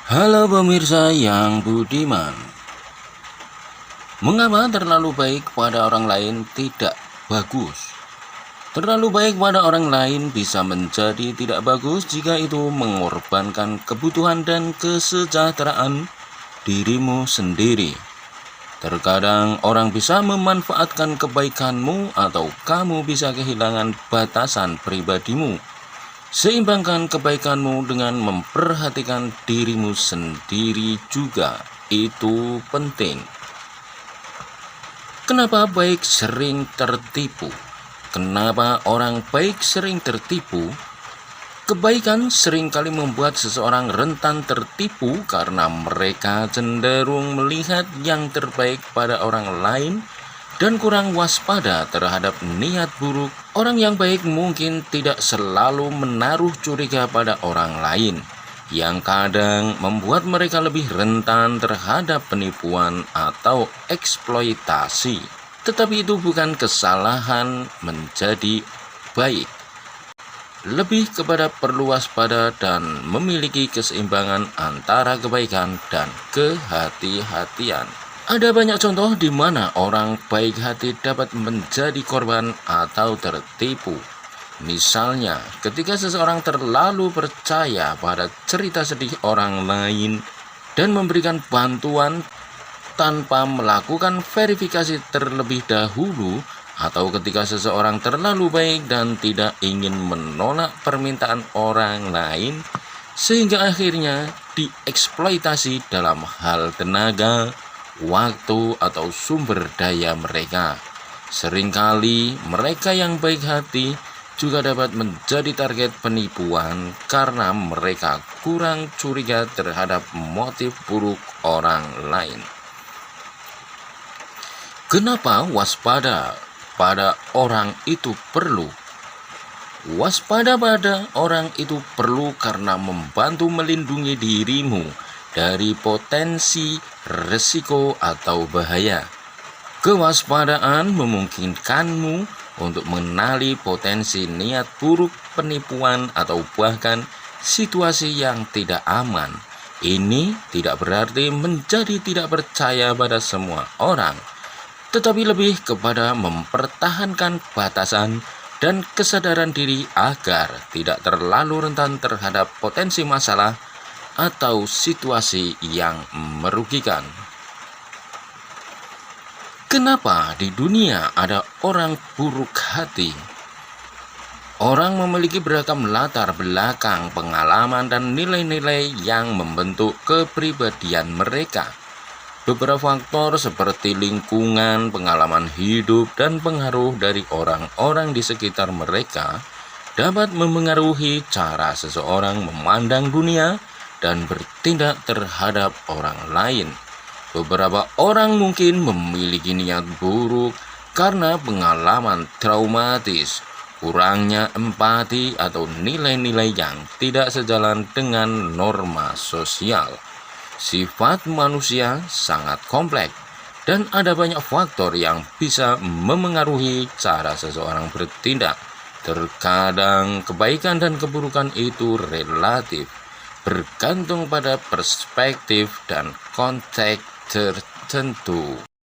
Halo pemirsa yang budiman. Mengapa terlalu baik pada orang lain tidak bagus? Terlalu baik pada orang lain bisa menjadi tidak bagus jika itu mengorbankan kebutuhan dan kesejahteraan dirimu sendiri. Terkadang orang bisa memanfaatkan kebaikanmu atau kamu bisa kehilangan batasan pribadimu. Seimbangkan kebaikanmu dengan memperhatikan dirimu sendiri juga, itu penting. Kenapa baik sering tertipu? Kenapa orang baik sering tertipu? Kebaikan seringkali membuat seseorang rentan tertipu karena mereka cenderung melihat yang terbaik pada orang lain dan kurang waspada terhadap niat buruk. Orang yang baik mungkin tidak selalu menaruh curiga pada orang lain, yang kadang membuat mereka lebih rentan terhadap penipuan atau eksploitasi. Tetapi itu bukan kesalahan menjadi baik. Lebih kepada perlu waspada dan memiliki keseimbangan antara kebaikan dan kehati-hatian. Ada banyak contoh di mana orang baik hati dapat menjadi korban atau tertipu. Misalnya, ketika seseorang terlalu percaya pada cerita sedih orang lain dan memberikan bantuan tanpa melakukan verifikasi terlebih dahulu, atau ketika seseorang terlalu baik dan tidak ingin menolak permintaan orang lain, sehingga akhirnya dieksploitasi dalam hal tenaga, waktu, atau sumber daya mereka. Seringkali mereka yang baik hati juga dapat menjadi target penipuan karena mereka kurang curiga terhadap motif buruk orang lain. Kenapa waspada pada orang itu perlu? Waspada pada orang itu perlu karena membantu melindungi dirimu dari potensi, resiko, atau bahaya. Kewaspadaan memungkinkanmu untuk mengenali potensi niat buruk, penipuan, atau bahkan situasi yang tidak aman. Ini tidak berarti menjadi tidak percaya pada semua orang, tetapi lebih kepada mempertahankan batasan dan kesadaran diri agar tidak terlalu rentan terhadap potensi masalah atau situasi yang merugikan. Kenapa di dunia ada orang buruk hati? Orang memiliki beragam latar belakang, pengalaman, dan nilai-nilai yang membentuk kepribadian mereka. Beberapa faktor seperti lingkungan, pengalaman hidup, dan pengaruh dari orang-orang di sekitar mereka dapat memengaruhi cara seseorang memandang dunia dan bertindak terhadap orang lain. Beberapa orang mungkin memiliki niat buruk karena pengalaman traumatis, kurangnya empati, atau nilai-nilai yang tidak sejalan dengan norma sosial. Sifat manusia sangat kompleks dan ada banyak faktor yang bisa memengaruhi cara seseorang bertindak. Terkadang kebaikan dan keburukan itu relatif, bergantung pada perspektif dan konteks tertentu.